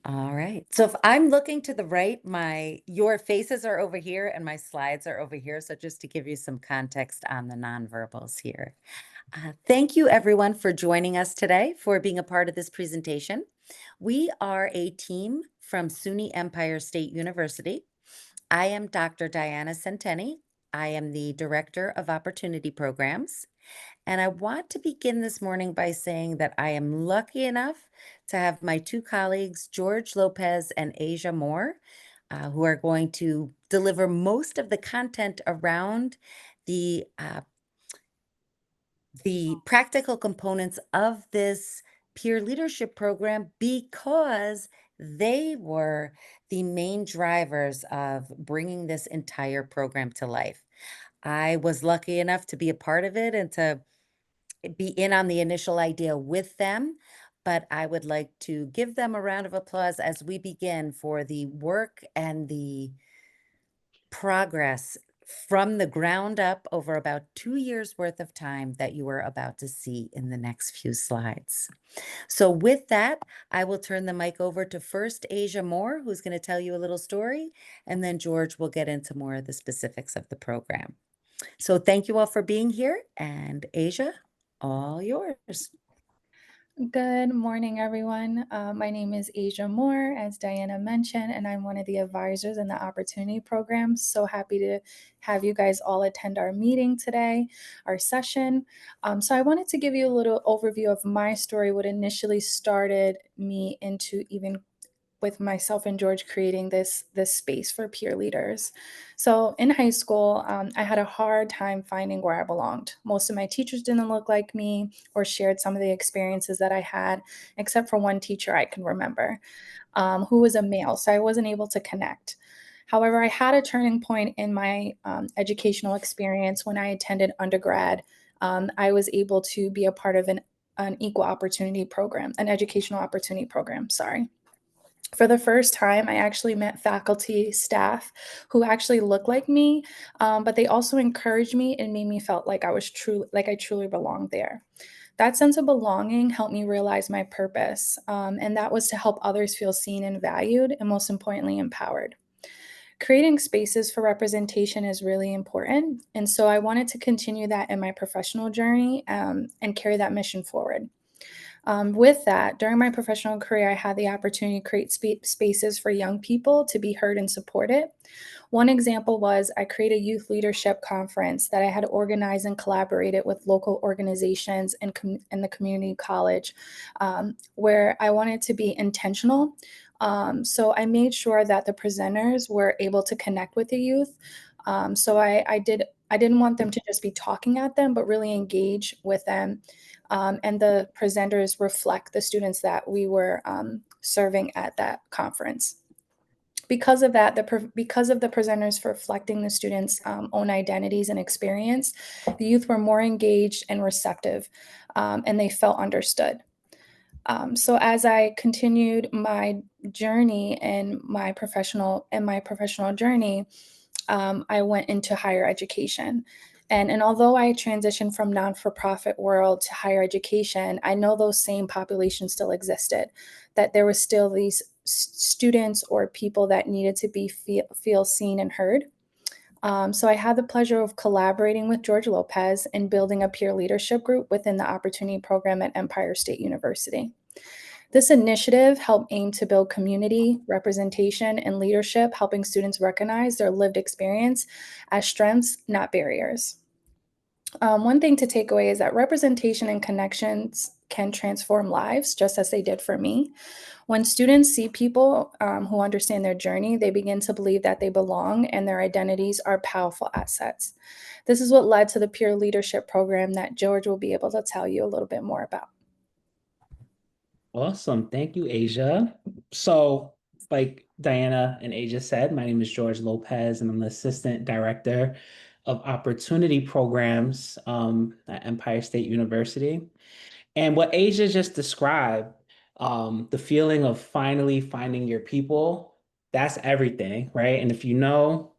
All right. So if I'm looking to the right, your faces are over here and my slides are over here. So just to give you some context on the nonverbals here. Thank you everyone for joining us today for being a part of this presentation. We are a team from SUNY Empire State University. I am Dr. Diana Centeni. I am the Director of Opportunity Programs. And I want to begin this morning by saying that I am lucky enough to have my two colleagues, George Lopez and Asia Moore, who are going to deliver most of the content around the practical components of this peer leadership program because they were the main drivers of bringing this entire program to life. I was lucky enough to be a part of it and to be in on the initial idea with them, but I would like to give them a round of applause as we begin for the work and the progress from the ground up over about 2 years worth of time that you are about to see in the next few slides. So with that, I will turn the mic over to first Asia Moore, who's going to tell you a little story, and then George will get into more of the specifics of the program. So thank you all for being here, and Asia, all yours. Good morning, everyone. My name is Asia Moore, as Diana mentioned, and I'm one of the advisors in the Opportunity Program. So happy to have you guys all attend our meeting today, our session. So I wanted to give you a little overview of my story, what initially started me into even with myself and George creating this space for peer leaders. So in high school, I had a hard time finding where I belonged. Most of my teachers didn't look like me or shared some of the experiences that I had, except for one teacher I can remember, who was a male. So I wasn't able to connect. However, I had a turning point in my educational experience when I attended undergrad. I was able to be a part of an equal opportunity program, an educational opportunity program, sorry. For the first time, I actually met faculty, staff who actually looked like me, but they also encouraged me and made me felt like I truly belonged there. That sense of belonging helped me realize my purpose, and that was to help others feel seen and valued, and most importantly, empowered. Creating spaces for representation is really important, and so I wanted to continue that in my professional journey and carry that mission forward. With that, during my professional career, I had the opportunity to create spaces for young people to be heard and supported. One example was I created a youth leadership conference that I had organized and collaborated with local organizations and the community college, where I wanted to be intentional. So I made sure that the presenters were able to connect with the youth. I didn't want them to just be talking at them, but really engage with them, and the presenters reflect the students that we were serving at that conference. Because of that, because of the presenters reflecting the students' own identities and experience, the youth were more engaged and receptive, and they felt understood. So as I continued my journey in my professional journey, I went into higher education. And although I transitioned from non-for-profit world to higher education, I know those same populations still existed, that there was still these students or people that needed to feel seen and heard. So I had the pleasure of collaborating with George Lopez and building a peer leadership group within the Opportunity Program at Empire State University. This initiative helped aim to build community, representation, and leadership, helping students recognize their lived experience as strengths, not barriers. One thing to take away is that representation and connections can transform lives, just as they did for me. When students see people who understand their journey, they begin to believe that they belong and their identities are powerful assets. This is what led to the peer leadership program that George will be able to tell you a little bit more about. Awesome. Thank you, Asia. So, like Diana and Asia said, my name is George Lopez, and I'm the Assistant Director of Opportunity Programs at Empire State University. And what Asia just described, the feeling of finally finding your people, that's everything, right? And if you know,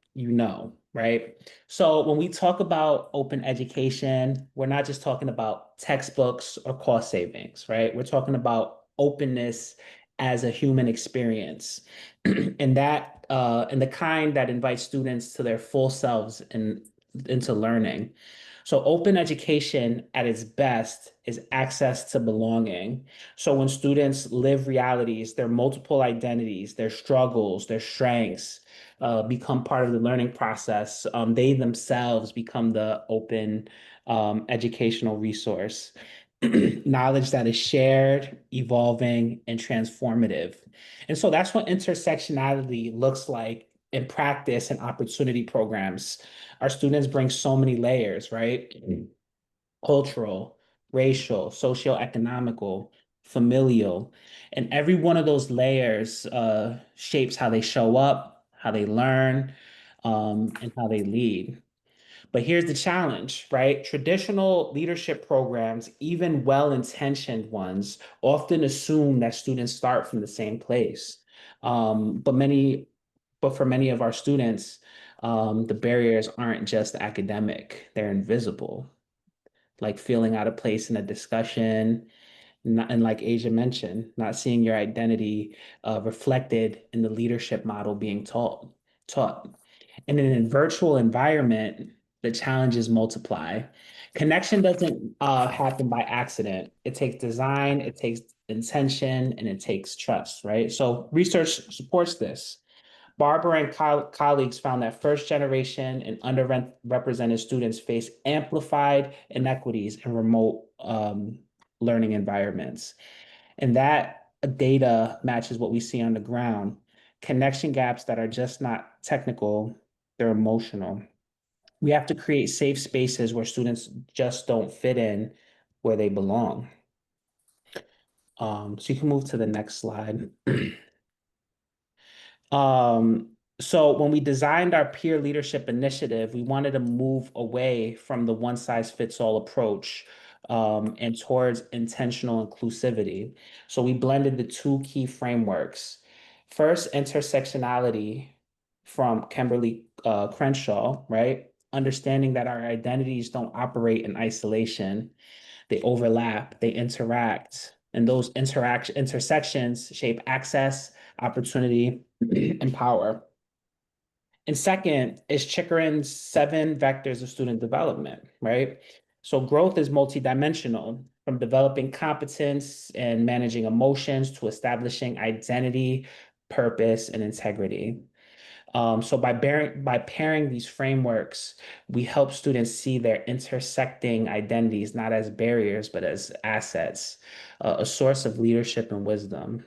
right? So when we talk about open education, we're not just talking about textbooks or cost savings, right? We're talking about openness as a human experience, and the kind that invites students to their full selves and into learning. So open education at its best is access to belonging. So when students live realities, their multiple identities, their struggles, their strengths, become part of the learning process, they themselves become the open educational resource. Knowledge that is shared, evolving, and transformative. And so that's what intersectionality looks like in practice and opportunity programs. Our students bring so many layers, right? Cultural, racial, socioeconomical, familial. And every one of those layers shapes how they show up, how they learn, and how they lead. But here's the challenge, right? Traditional leadership programs, even well-intentioned ones, often assume that students start from the same place. But for many of our students, the barriers aren't just academic, they're invisible, like feeling out of place in a discussion, and like Asia mentioned, not seeing your identity reflected in the leadership model being taught. And in a virtual environment, the challenges multiply. Connection doesn't happen by accident. It takes design, it takes intention, and it takes trust, right? So research supports this. Barber and colleagues found that first generation and underrepresented students face amplified inequities in remote learning environments. And that data matches what we see on the ground. Connection gaps that are just not technical, they're emotional. We have to create safe spaces where students just don't fit in where they belong. So you can move to the next slide. So when we designed our peer leadership initiative, we wanted to move away from the one size fits all approach and towards intentional inclusivity. So we blended the two key frameworks. First, intersectionality from Kimberly Crenshaw, right? Understanding that our identities don't operate in isolation, they overlap, they interact, and those intersections shape access, opportunity, and power. And second is Chikarin's 7 vectors of student development, right? So growth is multidimensional, from developing competence and managing emotions to establishing identity, purpose, and integrity. So by pairing these frameworks, we help students see their intersecting identities not as barriers, but as assets, a source of leadership and wisdom.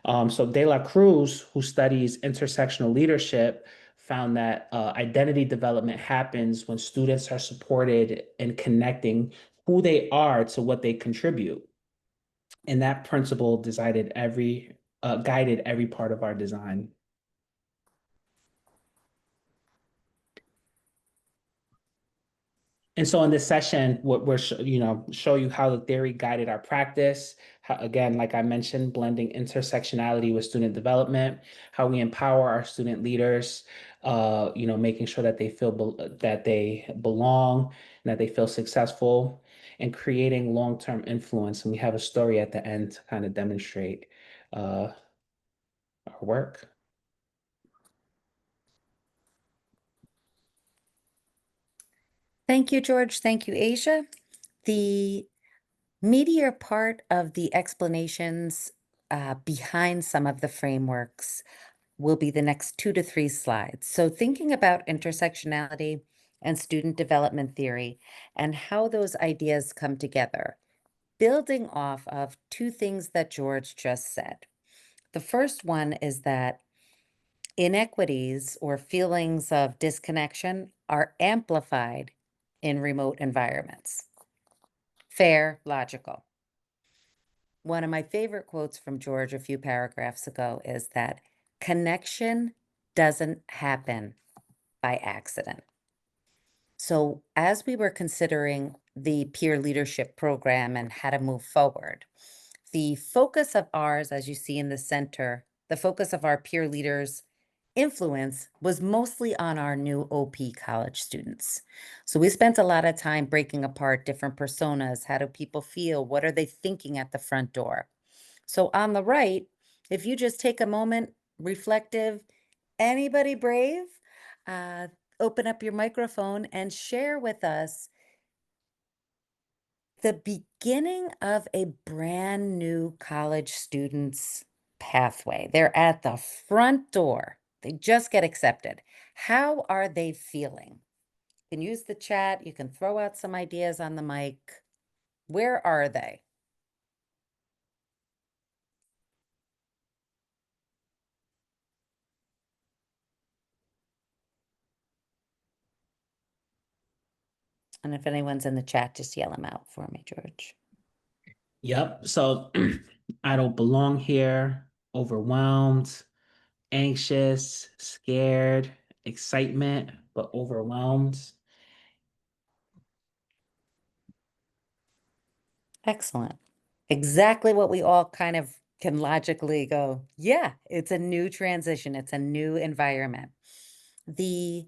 So De La Cruz, who studies intersectional leadership, found that identity development happens when students are supported in connecting who they are to what they contribute. And that principle guided every part of our design. And so in this session, what we're show you how the theory guided our practice. How, again, like I mentioned, blending intersectionality with student development, how we empower our student leaders, making sure that they that they belong and that they feel successful, and creating long-term influence. And we have a story at the end to kind of demonstrate our work. Thank you, George. Thank you, Asia. The meatier part of the explanations behind some of the frameworks will be the next 2 to 3 slides. So thinking about intersectionality and student development theory and how those ideas come together, building off of 2 things that George just said. The first one is that inequities or feelings of disconnection are amplified in remote environments. Fair, logical. One of my favorite quotes from George a few paragraphs ago is that connection doesn't happen by accident. So, as we were considering the peer leadership program and how to move forward, the focus of ours, as you see in the center, the focus of our peer leaders' influence was mostly on our new OP college students. So we spent a lot of time breaking apart different personas. How do people feel? What are they thinking at the front door? So on the right, If you just take a moment, reflective, anybody brave, uh, open up your microphone and share with us the beginning of a brand new college student's pathway. They're at the front door. They just get accepted. How are they feeling? You can use the chat. You can throw out some ideas on the mic. Where are they? And if anyone's in the chat, just yell them out for me, George. Yep. So I don't belong here, overwhelmed, anxious, scared, excitement, but overwhelmed. Excellent. Exactly what we all kind of can logically go, yeah, it's a new transition, it's a new environment. The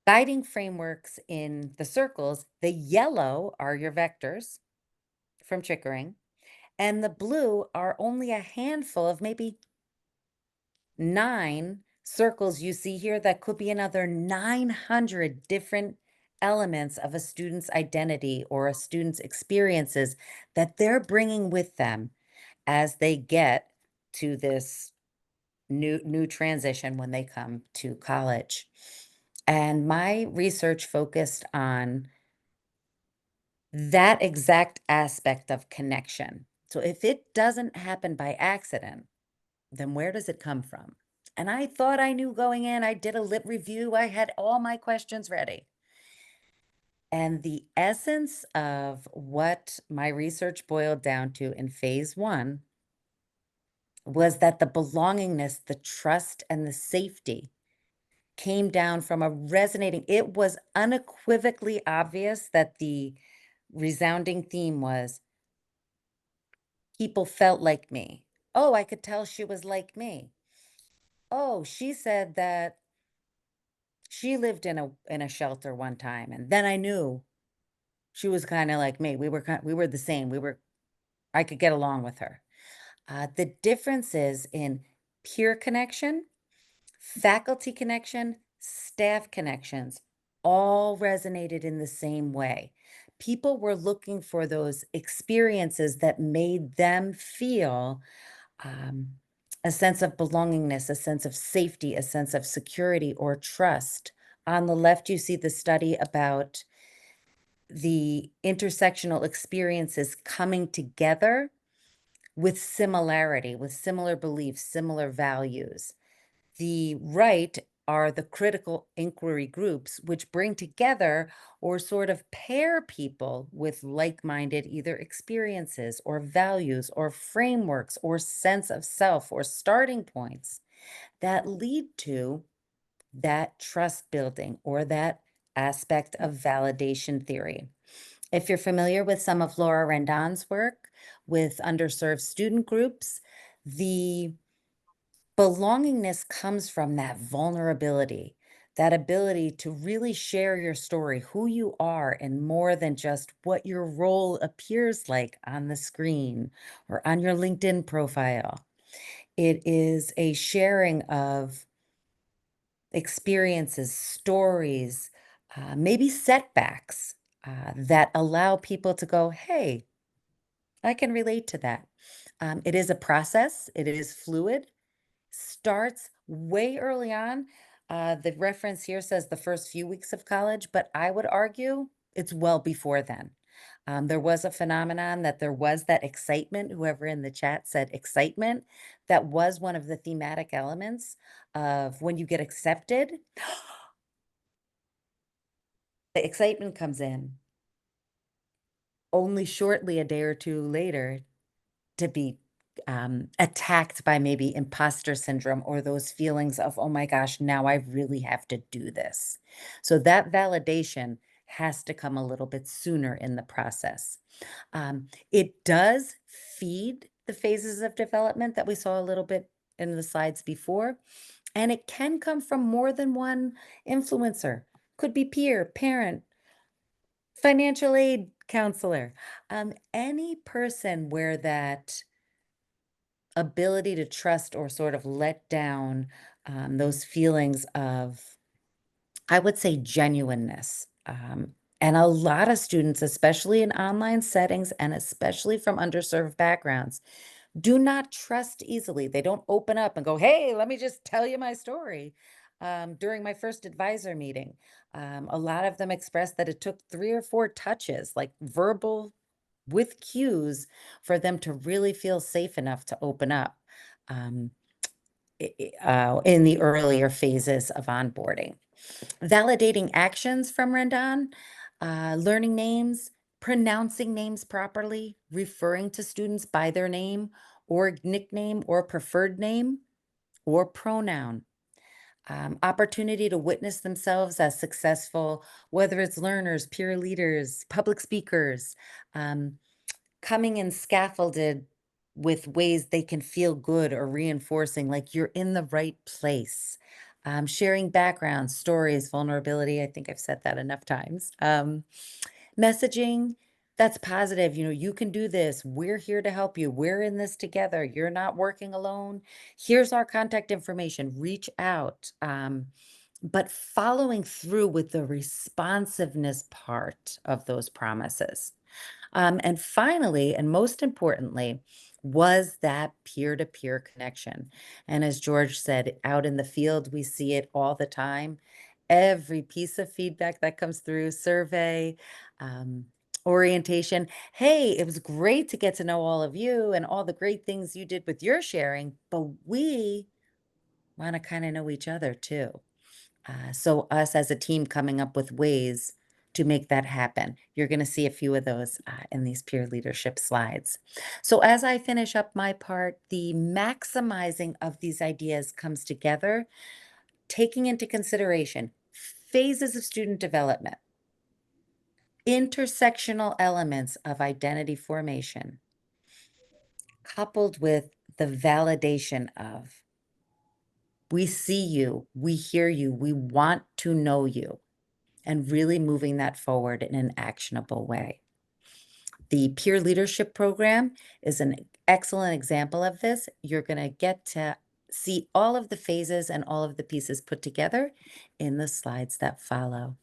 guiding frameworks in the circles, the yellow are your vectors from Chickering, and the blue are only a handful of maybe 9 circles you see here that could be another 900 different elements of a student's identity or a student's experiences that they're bringing with them as they get to this new transition when they come to college. And my research focused on that exact aspect of connection. So if it doesn't happen by accident, then where does it come from? And I thought I knew going in. I did a lit review. I had all my questions ready. And the essence of what my research boiled down to in phase 1 was that the belongingness, the trust, and the safety came down from a resonating, it was unequivocally obvious that the resounding theme was people felt like me. Oh, I could tell she was like me. Oh, she said that she lived in a shelter one time, and then I knew she was kinda like me. We were the same. I could get along with her. The difference is in peer connection, faculty connection, staff connections, all resonated in the same way. People were looking for those experiences that made them feel um, a sense of belongingness, a sense of safety, a sense of security or trust. On the left, you see the study about the intersectional experiences coming together with similarity, with similar beliefs, similar values. The right are the critical inquiry groups, which bring together or sort of pair people with like minded either experiences or values or frameworks or sense of self or starting points that lead to that trust building or that aspect of validation theory. If you're familiar with some of Laura Rendon's work with underserved student groups, the belongingness comes from that vulnerability, that ability to really share your story, who you are, and more than just what your role appears like on the screen or on your LinkedIn profile. It is a sharing of experiences, stories, maybe setbacks that allow people to go, hey, I can relate to that. It is a process, it is fluid, starts way early on. The reference here says the first few weeks of college, but I would argue it's well before then. There was a phenomenon that there was that excitement, whoever in the chat said excitement, that was one of the thematic elements of when you get accepted, the excitement comes in only shortly a day or two later to be attacked by maybe imposter syndrome or those feelings of, oh my gosh, now I really have to do this. So that validation has to come a little bit sooner in the process. It does feed the phases of development that we saw a little bit in the slides before, and it can come from more than one influencer. Could be peer, parent, financial aid counselor, any person where that ability to trust or sort of let down those feelings of, I would say, genuineness. And a lot of students, especially in online settings and especially from underserved backgrounds, do not trust easily. They don't open up and go, "Hey, let me just tell you my story." During my first advisor meeting, a lot of them expressed that it took 3 or 4 touches, like verbal with cues, for them to really feel safe enough to open up um, in the earlier phases of onboarding. Validating actions from Rendon, learning names, pronouncing names properly, referring to students by their name or nickname or preferred name or pronoun. Opportunity to witness themselves as successful, whether it's learners, peer leaders, public speakers, um, coming in scaffolded with ways they can feel good or reinforcing, like you're in the right place. Sharing backgrounds, stories, vulnerability. I think I've said that enough times. Messaging that's positive. You can do this. We're here to help you. We're in this together. You're not working alone. Here's our contact information. Reach out. But following through with the responsiveness part of those promises. And finally, and most importantly, was that peer-to-peer connection. And as George said, out in the field, we see it all the time. Every piece of feedback that comes through, survey, um, orientation. Hey, it was great to get to know all of you and all the great things you did with your sharing, but we want to kind of know each other too. So us as a team coming up with ways to make that happen. You're going to see a few of those in these peer leadership slides. So as I finish up my part, the maximizing of these ideas comes together, taking into consideration phases of student development, intersectional elements of identity formation, coupled with the validation of, we see you, we hear you, we want to know you, and really moving that forward in an actionable way. The peer leadership program is an excellent example of this. You're going to get to see all of the phases and all of the pieces put together in the slides that follow.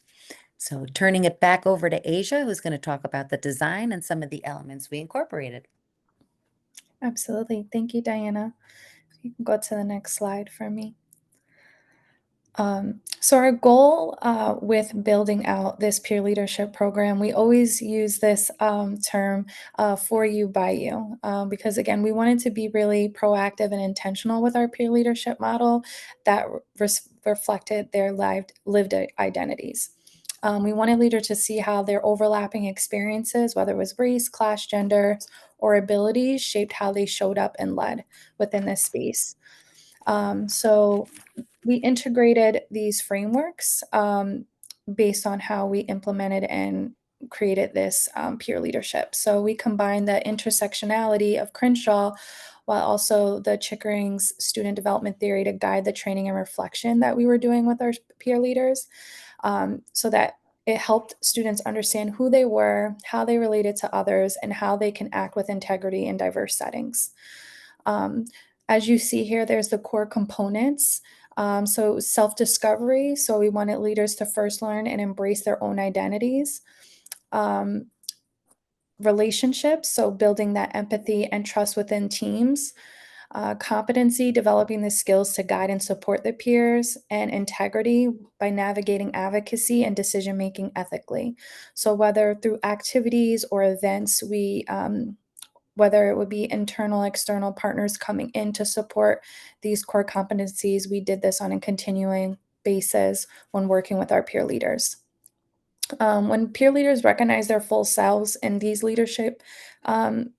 So turning it back over to Asia, who's going to talk about the design and some of the elements we incorporated. Absolutely. Thank you, Diana. You can go to the next slide for me. So our goal with building out this peer leadership program, we always use this term for you, by you, because again, we wanted to be really proactive and intentional with our peer leadership model that reflected their lived identities. We wanted leaders to see how their overlapping experiences, whether it was race, class, gender, or abilities, shaped how they showed up and led within this space. So we integrated these frameworks based on how we implemented and created this peer leadership. So we combined the intersectionality of Crenshaw while also the Chickering's student development theory to guide the training and reflection that we were doing with our peer leaders, so that it helped students understand who they were, how they related to others, and how they can act with integrity in diverse settings. Um, as you see here, there's the core components. So self-discovery. So we wanted leaders to first learn and embrace their own identities. Um, Relationships. So building that empathy and trust within teams. Competency, developing the skills to guide and support the peers, and integrity by navigating advocacy and decision making ethically. So whether through activities or events, whether it would be internal, external partners coming in to support these core competencies, we did this on a continuing basis when working with our peer leaders. When peer leaders recognize their full selves in these leadership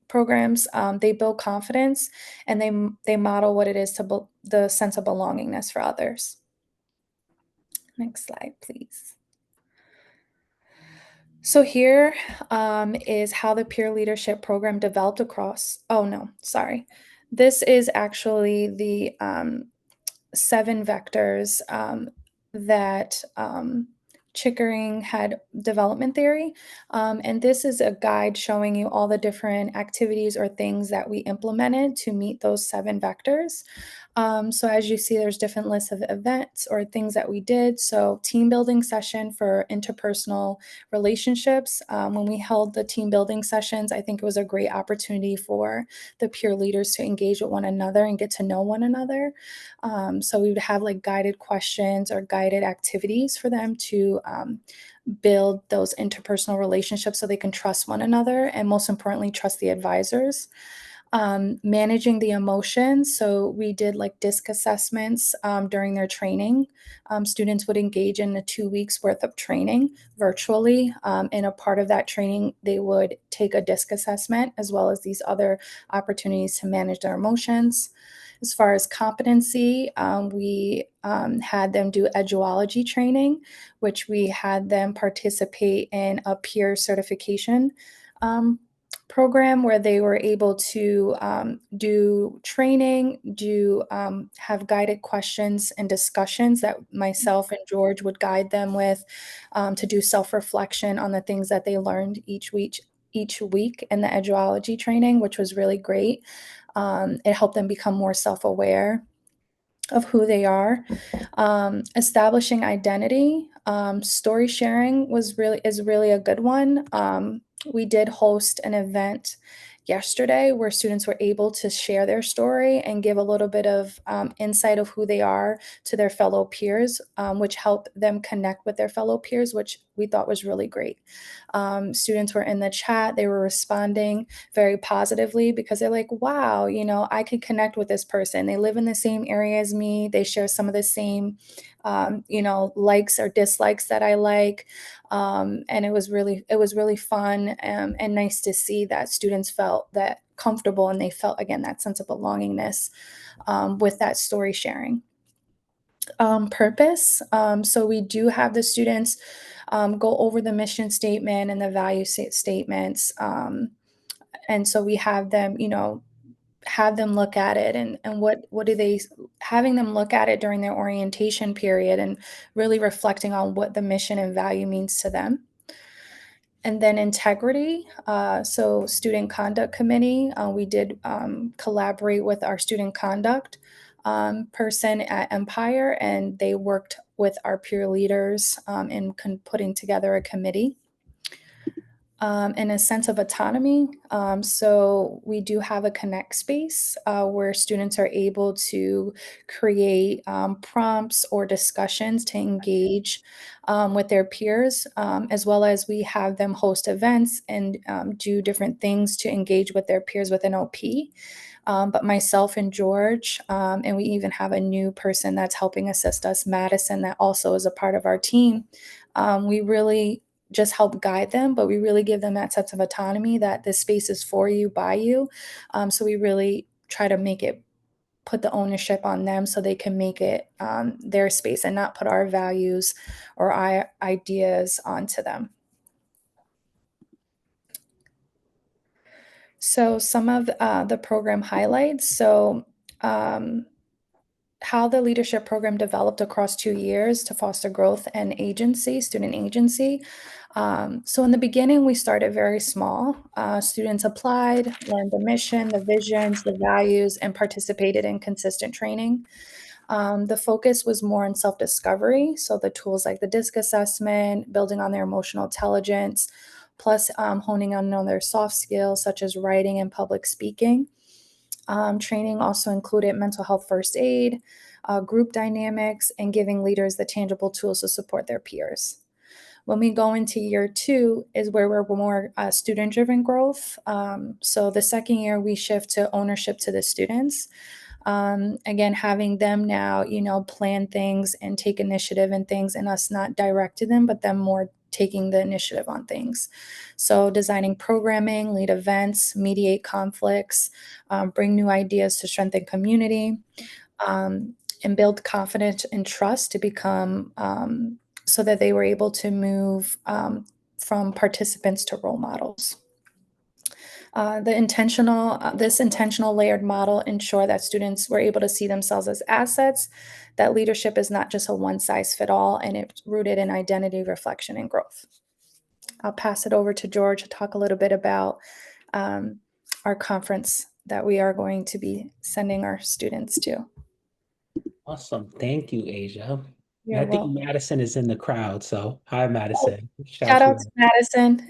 programs, they build confidence and they model what it is to the sense of belongingness for others. Next slide, please. So here is how the peer leadership program developed across. Oh no, sorry. This is actually the 7 vectors that Chickering had development theory. And this is a guide showing you all the different activities or things that we implemented to meet those 7 vectors. So as you see, there's different lists of events or things that we did. So team building session for interpersonal relationships. When we held the team building sessions, I think it was a great opportunity for the peer leaders to engage with one another and get to know one another. So we would have like guided questions or guided activities for them to build those interpersonal relationships so they can trust one another and most importantly, trust the advisors. Managing the emotions. So we did like disc assessments during their training. Students would engage in the 2 weeks worth of training virtually. And a part of that training, they would take a disc assessment as well as these other opportunities to manage their emotions. As far as competency, we had them do eduology training, which we had them participate in a peer certification um, program where they were able to do training, have guided questions and discussions that myself and George would guide them with to do self-reflection on the things that they learned each week in the eduology training, which was really great. It helped them become more self-aware of who they are. Establishing identity, story sharing is really a good one. We did host an event yesterday where students were able to share their story and give a little bit of insight of who they are to their fellow peers, which helped them connect with their fellow peers, which we thought was really great. Students were in the chat, they were responding very positively because they're like, wow, I could connect with this person. They live in the same area as me. They share some of the same, likes or dislikes that I like. And it was really fun and nice to see that students felt that comfortable and they felt again that sense of belongingness with that story sharing. Purpose. So we do have the students go over the mission statement and the value statements. And so we have them look at it and what do they having them look at it during their orientation period and really reflecting on what the mission and value means to them. And then integrity. So student conduct committee, we did collaborate with our student conduct person at Empire, and they worked with our peer leaders in putting together a committee. And a sense of autonomy. So we do have a connect space where students are able to create prompts or discussions to engage with their peers, as well as we have them host events and do different things to engage with their peers within OP. But myself and George, and we even have a new person that's helping assist us, Madison, that also is a part of our team. We really just help guide them, but we really give them that sense of autonomy that this space is for you, by you. So we really try to put the ownership on them so they can make it their space and not put our values or our ideas onto them. So some of the program highlights. So how the leadership program developed across 2 years to foster growth and agency, student agency. So in the beginning, we started very small. Students applied, learned the mission, the visions, the values, and participated in consistent training. The focus was more on self-discovery, so the tools like the DISC assessment, building on their emotional intelligence, plus honing on their soft skills such as writing and public speaking. Training also included mental health first aid, group dynamics, and giving leaders the tangible tools to support their peers. When we go into year 2 is where we're more student-driven growth. So the second year, we shift to ownership to the students. Again, having them now, plan things and take initiative in things and us not direct to them, but them more taking the initiative on things. So designing programming, lead events, mediate conflicts, bring new ideas to strengthen community, and build confidence and trust to become so that they were able to move from participants to role models. This intentional layered model ensure that students were able to see themselves as assets, that leadership is not just a one size fit all, and it's rooted in identity, reflection, and growth. I'll pass it over to George to talk a little bit about um, our conference that we are going to be sending our students to. Awesome. Thank you, Asia. And You're I think welcome. Madison is in the crowd. So hi, Oh, Madison. shout Shout out you to Madison.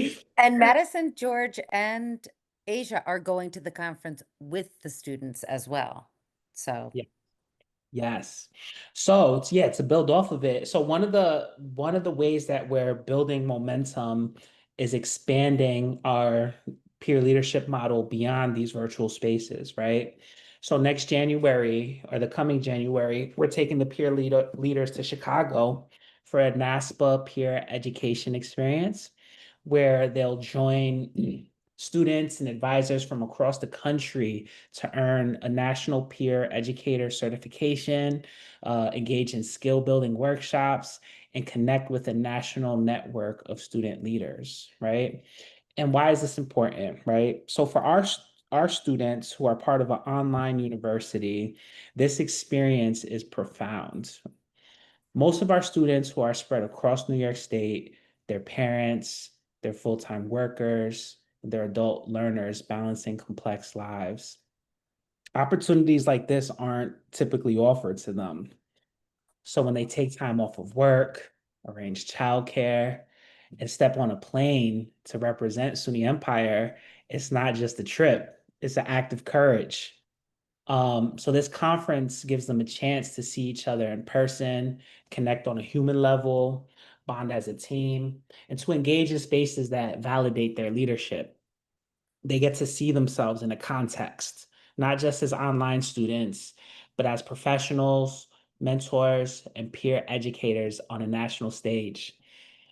out. And Madison, George, and Asia are going to the conference with the students as well. So, Yeah. Yes. So yeah, to build off of it. So one of the ways that we're building momentum is expanding our peer leadership model beyond these virtual spaces, right? So next January or the coming January, we're taking the leaders to Chicago for a NASPA peer education experience where they'll join students and advisors from across the country to earn a national peer educator certification, engage in skill building workshops, and connect with a national network of student leaders, right? And why is this important, right? So for our students who are part of an online university, this experience is profound. Most of our students who are spread across New York State, their parents, they're full-time workers, they're adult learners balancing complex lives. Opportunities like this aren't typically offered to them. So when they take time off of work, arrange childcare, and step on a plane to represent SUNY Empire, it's not just a trip, it's an act of courage. So this conference gives them a chance to see each other in person, connect on a human level, bond as a team, and to engage in spaces that validate their leadership. They get to see themselves in a context, not just as online students, but as professionals, mentors, and peer educators on a national stage.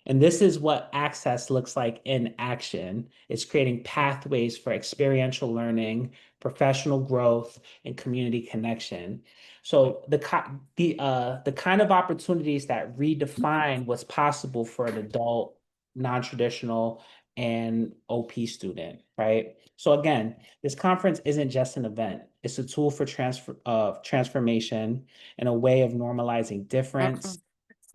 And this is what access looks like in action. It's creating pathways for experiential learning, professional growth, and community connection. So the kind of opportunities that redefine what's possible for an adult, non-traditional, and OP student, right? So again, this conference isn't just an event. It's a tool for transformation and a way of normalizing difference, mm-mm.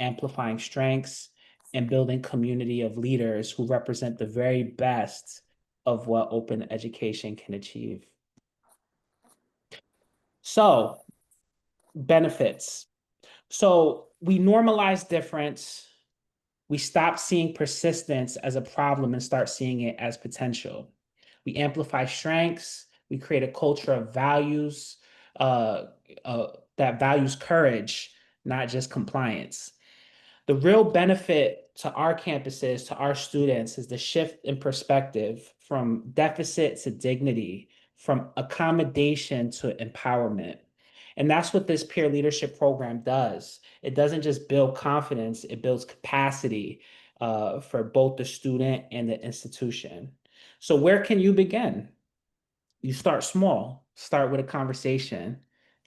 amplifying strengths, and building community of leaders who represent the very best of what open education can achieve. So, benefits. So, we normalize difference. We stop seeing persistence as a problem and start seeing it as potential. We amplify strengths. We create a culture of values uh, that values courage, not just compliance. The real benefit to our campuses, to our students, is the shift in perspective from deficit to dignity, from accommodation to empowerment. And that's what this peer leadership program does. It doesn't just build confidence, it builds capacity for both the student and the institution. So, where can you begin? You start small, start with a conversation.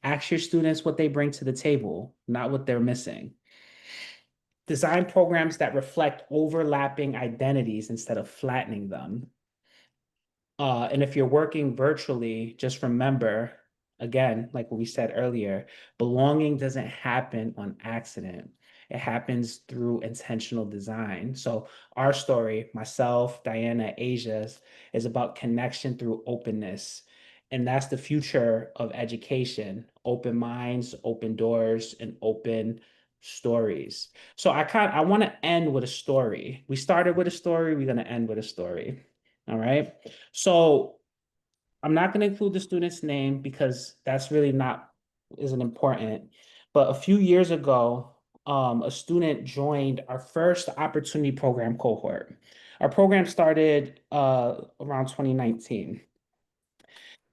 Ask your students what they bring to the table, not what they're missing. Design programs that reflect overlapping identities instead of flattening them. And if you're working virtually, just remember, again, like what we said earlier, belonging doesn't happen on accident. It happens through intentional design. So our story, myself, Diana, Asia's, is about connection through openness. And that's the future of education: open minds, open doors, and open stories. So I want to end with a story. We started with a story, we're going to end with a story. All right. So I'm not going to include the student's name because that's really not isn't important. But a few years ago, a student joined our first opportunity program cohort. Our program started around 2019.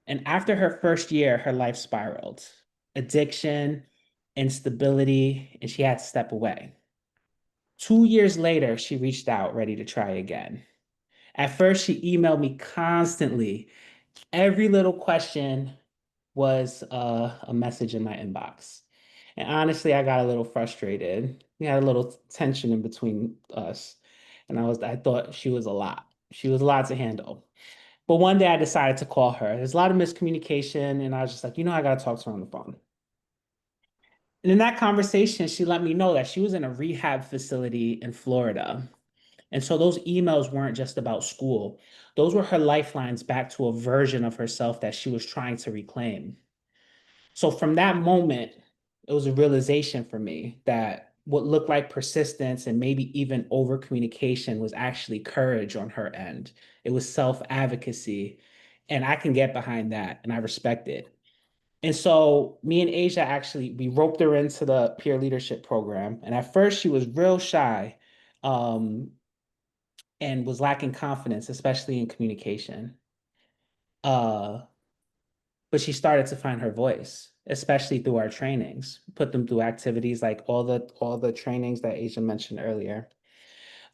And after her first year, her life spiraled. Addiction, instability, and she had to step away. 2 years later, she reached out ready to try again. At first, she emailed me constantly. Every little question was a message in my inbox. And honestly, I got a little frustrated. We had a little tension in between us. And I thought she was a lot. She was a lot to handle. But one day I decided to call her. There's a lot of miscommunication, and I was just like, I got to talk to her on the phone. And in that conversation, she let me know that she was in a rehab facility in Florida. And so those emails weren't just about school, those were her lifelines back to a version of herself that she was trying to reclaim. So from that moment, it was a realization for me that what looked like persistence and maybe even over communication was actually courage on her end. It was self advocacy. And I can get behind that and I respect it. And so me and Asia actually we roped her into the peer leadership program. And at first she was real shy um, and was lacking confidence, especially in communication. Uh, but she started to find her voice, especially through our trainings. Put them through activities like all the trainings that Asia mentioned earlier.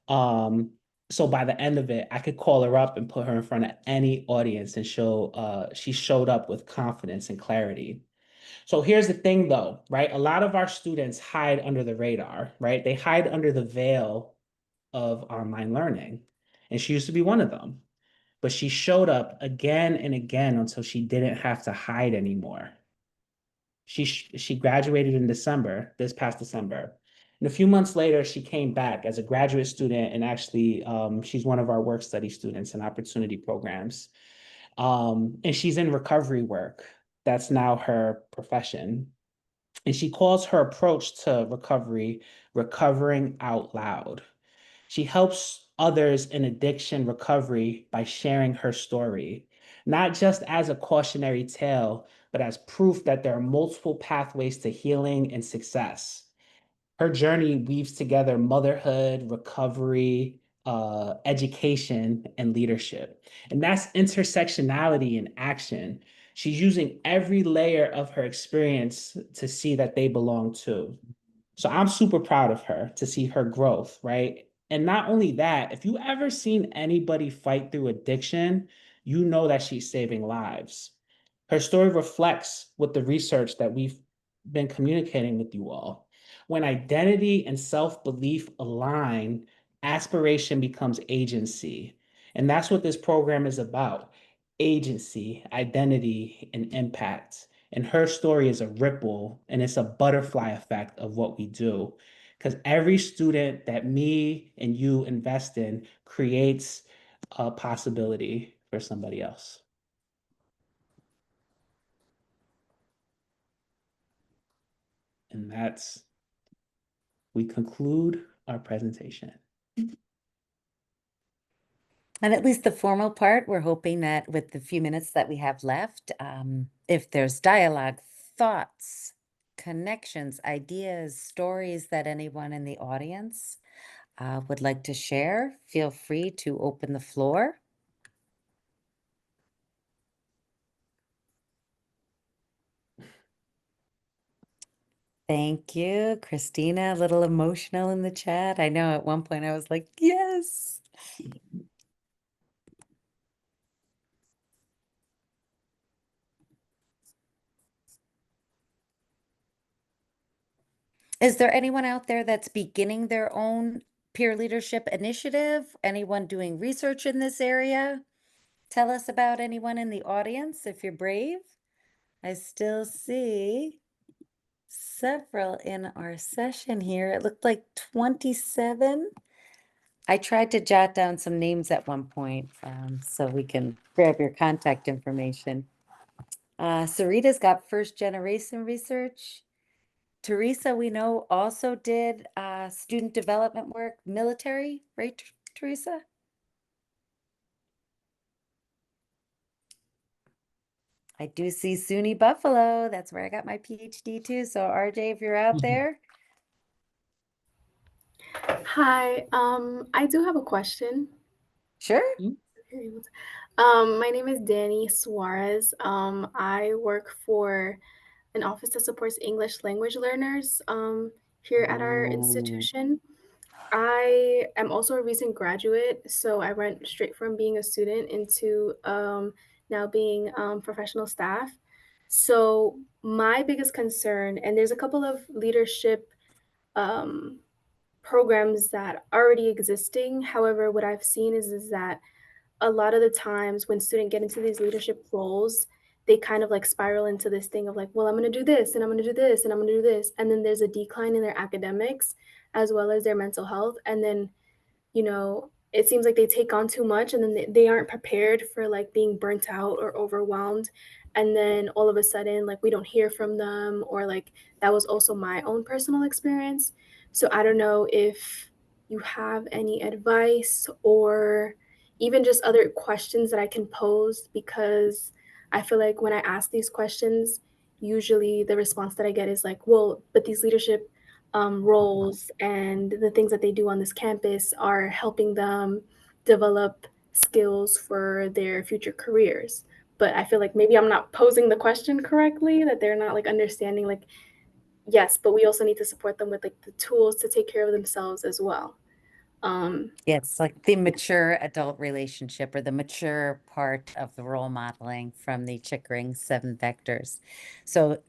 Um, so by the end of it, I could call her up and put her in front of any audience and show she showed up with confidence and clarity. So here's the thing though, right? A lot of our students hide under the radar, right? They hide under the veil of online learning. And she used to be one of them. But she showed up again and again until she didn't have to hide anymore. She graduated in December, this past December. And a few months later, she came back as a graduate student, and actually, she's one of our work study students in opportunity programs. And she's in recovery work. That's now her profession. And she calls her approach to recovery recovering out loud. She helps others in addiction recovery by sharing her story, not just as a cautionary tale, but as proof that there are multiple pathways to healing and success. Her journey weaves together motherhood, recovery, education, and leadership. And that's intersectionality in action. She's using every layer of her experience to see that they belong too. So I'm super proud of her to see her growth, right? And not only that, if you ever seen anybody fight through addiction, you know that she's saving lives. Her story reflects with the research that we've been communicating with you all. When identity and self belief align, aspiration becomes agency. And that's what this program is about: agency, identity, and impact. And her story is a ripple and it's a butterfly effect of what we do. Because every student that me and you invest in creates a possibility for somebody else. And we conclude our presentation. And at least the formal part, we're hoping that with the few minutes that we have left, if there's dialogue, thoughts, connections, ideas, stories that anyone in the audience would like to share, feel free to open the floor. Thank you, Christina. A little emotional in the chat. I know at one point I was like, yes. Is there anyone out there that's beginning their own peer leadership initiative? Anyone doing research in this area? Tell us about anyone in the audience if you're brave. I still see several in our session here. It looked like 27. I tried to jot down some names at one point so we can grab your contact information. Sarita's got first generation research. Teresa, we know, also did student development work, military, right, Teresa? I do see SUNY Buffalo. That's where I got my PhD too. So RJ, if you're out there. Hi, I do have a question. Sure. My name is Danny Suarez. I work for an office that supports English language learners here at our institution. I am also a recent graduate, so I went straight from being a student into now being professional staff. So my biggest concern, and there's a couple of leadership um, programs that are already existing. However, what I've seen is that a lot of the times when students get into these leadership roles, they kind of like spiral into this thing of like, well, I'm going to do this and I'm going to do this and I'm going to do this. And then there's a decline in their academics as well as their mental health. And then, you know, it seems like they take on too much and then they aren't prepared for like being burnt out or overwhelmed. And then all of a sudden, like we don't hear from them, or like that was also my own personal experience. So I don't know if you have any advice or even just other questions that I can pose, because I feel like when I ask these questions, usually the response that I get is like, well, but these leadership roles and the things that they do on this campus are helping them develop skills for their future careers. But I feel like maybe I'm not posing the question correctly, that they're not like understanding, like, yes, but we also need to support them with like the tools to take care of themselves as well. Um, It's like the mature adult relationship, or the mature part of the role modeling from the Chickering seven vectors. So,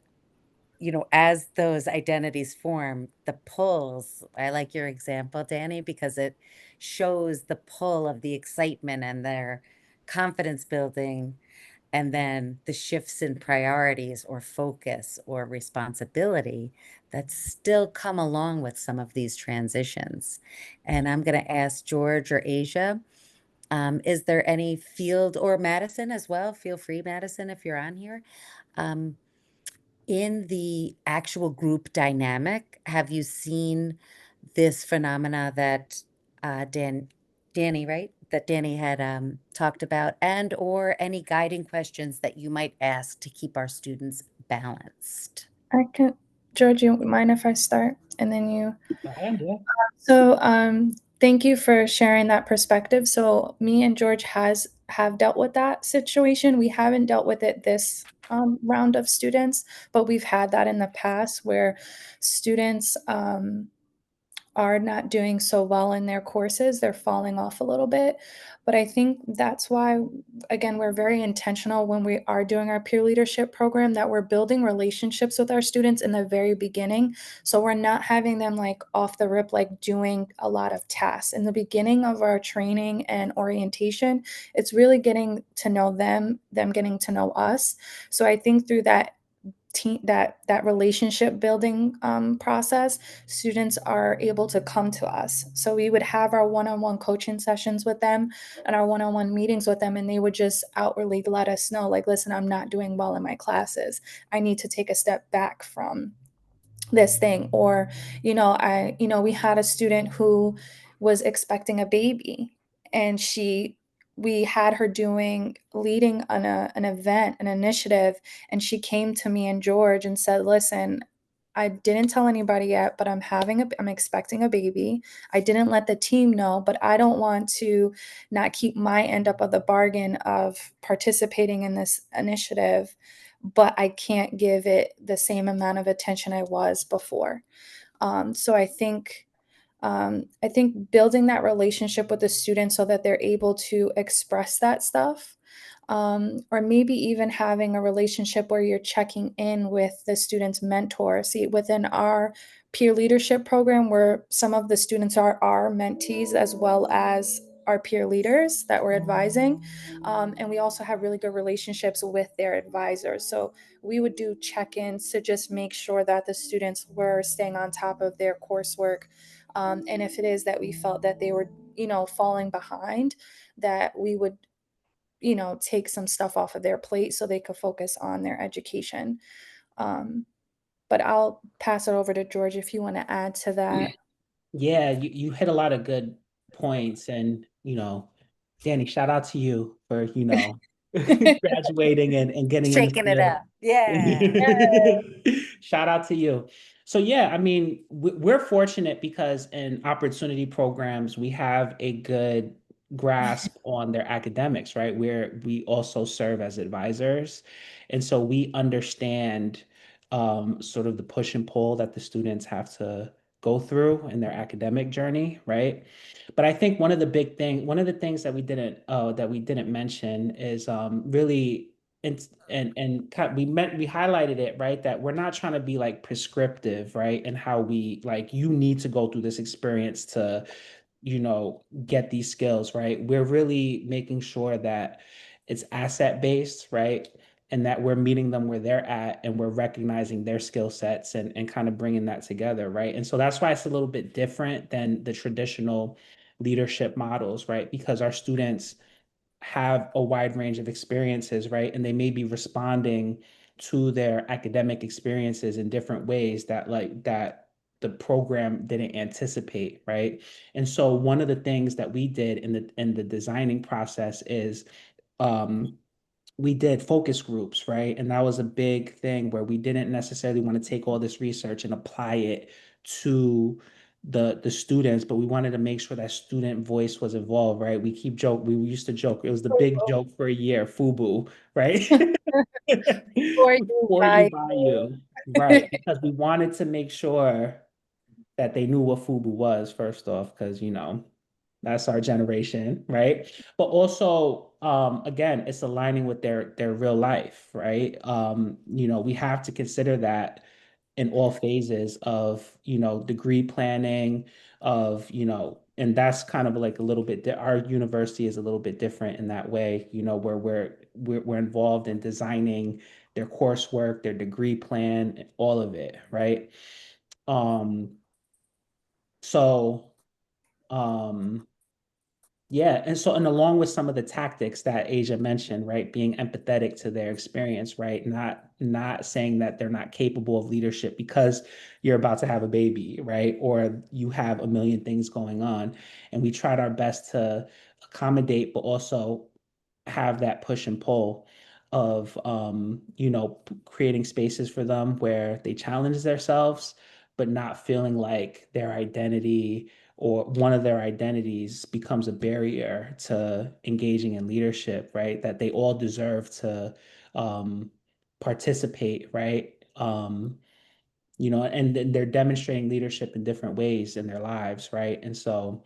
as those identities form, the pulls, I like your example, Danny, because it shows the pull of the excitement and their confidence building, and then the shifts in priorities or focus or responsibility that still come along with some of these transitions. And I'm going to ask George or Asia, is there any field, or Madison as well? Feel free, Madison, if you're on here. Um, in the actual group dynamic, have you seen this phenomena that Danny, right? That Danny had talked about, and or any guiding questions that you might ask to keep our students balanced? I can, George, you mind if I start and then you? Go ahead, yeah. So, thank you for sharing that perspective. So, me and George have dealt with that situation. We haven't dealt with it this round of students, but we've had that in the past where students are not doing so well in their courses. They're falling off a little bit. But I think that's why, again, we're very intentional when we are doing our peer leadership program, that we're building relationships with our students in the very beginning. So we're not having them like off the rip, like doing a lot of tasks. In the beginning of our training and orientation, it's really getting to know them getting to know us. So I think through that team, that relationship building process, students are able to come to us. So we would have our one-on-one coaching sessions with them and our one-on-one meetings with them, and they would just outwardly let us know, like, listen, I'm not doing well in my classes, I need to take a step back from this thing. Or we had a student who was expecting a baby, and we had her doing leading an event, an initiative, and she came to me and George and said, listen, I didn't tell anybody yet, but I'm expecting a baby. I didn't let the team know, but I don't want to not keep my end up of the bargain of participating in this initiative, but I can't give it the same amount of attention I was before. So I think building that relationship with the student so that they're able to express that stuff, or maybe even having a relationship where you're checking in with the student's mentor. See, within our peer leadership program, where some of the students are our mentees as well as our peer leaders that we're advising, and we also have really good relationships with their advisors. So we would do check-ins to just make sure that the students were staying on top of their coursework, and if it is that we felt that they were falling behind, that we would take some stuff off of their plate so they could focus on their education. um, but I'll pass it over to George if you want to add to that. Yeah, you hit a lot of good points. And, Danny, shout out to you for, graduating and getting in the Shaking it field. up. Yeah. Shout out to you. So yeah, I mean, we're fortunate because in opportunity programs, we have a good grasp on their academics, right? Where we also serve as advisors. And so we understand sort of the push and pull that the students have to go through in their academic journey, right? But I think one of the things that we didn't mention is really we highlighted it, right, that we're not trying to be like prescriptive, right, and how we like you need to go through this experience to get these skills, right? We're really making sure that it's asset based, right? And that we're meeting them where they're at and we're recognizing their skill sets and kind of bringing that together, right? And so that's why it's a little bit different than the traditional leadership models, right? Because our students have a wide range of experiences, right? And they may be responding to their academic experiences in different ways that the program didn't anticipate, right? And so one of the things that we did in the designing process is um we did focus groups, right? And that was a big thing where we didn't necessarily want to take all this research and apply it to the students, but we wanted to make sure that student voice was involved, right? We used to joke, it was the big joke for a year, FUBU, right? For you, For you by by you, right? Because we wanted to make sure that they knew what FUBU was first off, because that's our generation, right? But also, again, it's aligning with their real life, right? We have to consider that in all phases of, degree planning, and that's kind of like a little bit, our university is a little bit different in that way, where we're involved in designing their coursework, their degree plan, all of it, right? Um, so, um, yeah, and along with some of the tactics that Asia mentioned, right, being empathetic to their experience, right, not saying that they're not capable of leadership because you're about to have a baby, right, or you have a million things going on, and we tried our best to accommodate, but also have that push and pull of creating spaces for them where they challenge themselves, but not feeling like their identity or one of their identities becomes a barrier to engaging in leadership, right? That they all deserve to um, participate, right? And they're demonstrating leadership in different ways in their lives, right? And so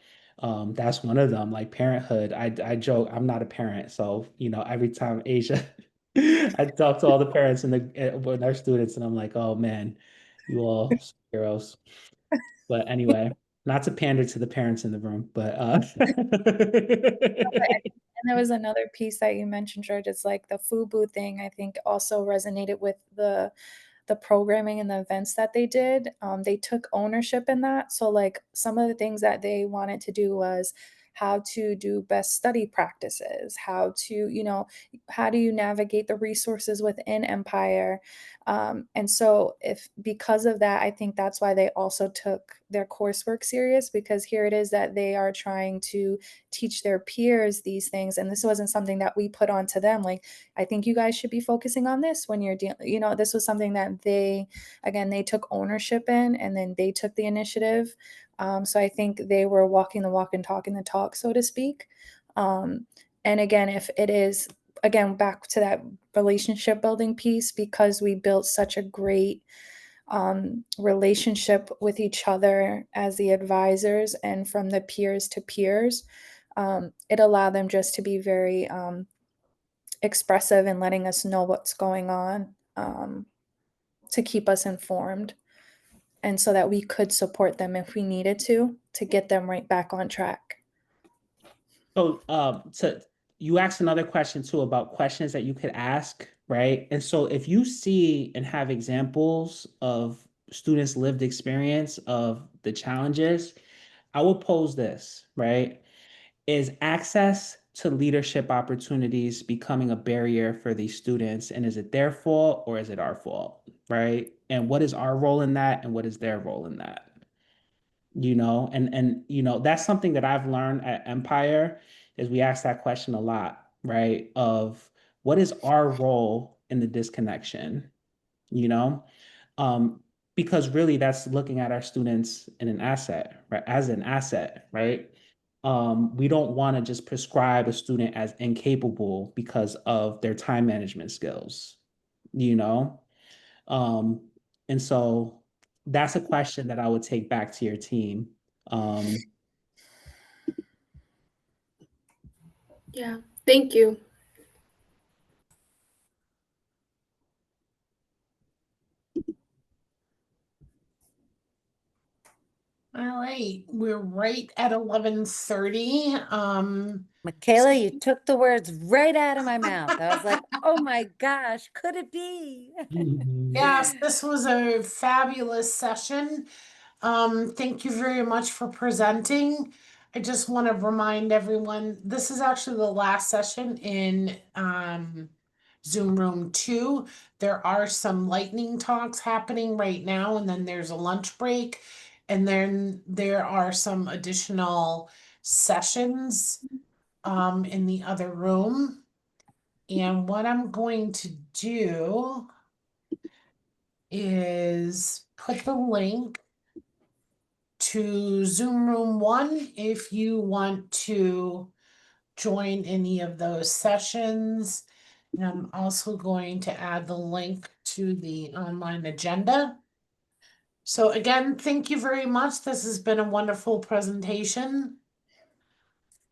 that's one of them, like parenthood. I joke, I'm not a parent, so every time Asia, I talk to all the parents and with our students, and I'm like, oh man, you all heroes. But anyway, not to pander to the parents in the room, but And there was another piece that you mentioned, George. It's like the FUBU thing, I think also resonated with the programming and the events that they did. They took ownership in that. So, like, some of the things that they wanted to do was how to do best study practices, how do you navigate the resources within Empire. And so, if because of that, I think that's why they also took their coursework serious, because here it is that they are trying to teach their peers these things. And this wasn't something that we put onto them. Like, I think you guys should be focusing on this when you're dealing, this was something that they took ownership in, and then they took the initiative. So I think they were walking the walk and talking the talk, so to speak. Um, and again, if it is, again, back to that relationship building piece, because we built such a great relationship with each other as the advisors and from the peers to peers, it allowed them just to be very expressive and letting us know what's going on, to keep us informed, and so that we could support them if we needed to get them right back on track. so you asked another question too about questions that you could ask, right? And so if you see and have examples of students' lived experience of the challenges, I will pose this, right? Is access to leadership opportunities becoming a barrier for these students? And is it their fault or is it our fault, right? And what is our role in that? And what is their role in that? That's something that I've learned at Empire is we ask that question a lot, right? Of what is our role in the disconnection, you know? Um, because really that's looking at our students in an asset, right? As an asset, right? We don't want to just prescribe a student as incapable because of their time management skills, you know? Um, and so that's a question that I would take back to your team. Um, Yeah. Thank you. All right, we're right at 11:30. Michaela, you took the words right out of my mouth. I was like, oh my gosh, could it be? Yes, this was a fabulous session. Thank you very much for presenting. I just want to remind everyone, this is actually the last session in Zoom Room 2. There are some lightning talks happening right now, and then there's a lunch break, and then there are some additional sessions in the other room. And what I'm going to do is put the link to Zoom Room 1 if you want to join any of those sessions. And I'm also going to add the link to the online agenda. So again, thank you very much. This has been a wonderful presentation.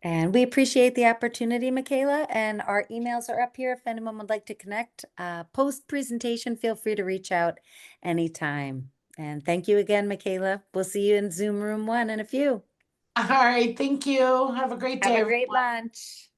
And we appreciate the opportunity, Michaela, and our emails are up here if anyone would like to connect. Post presentation, feel free to reach out anytime. And thank you again, Michaela. We'll see you in Zoom Room 1 in a few. All right, thank you. Have a great Have day. a great lunch.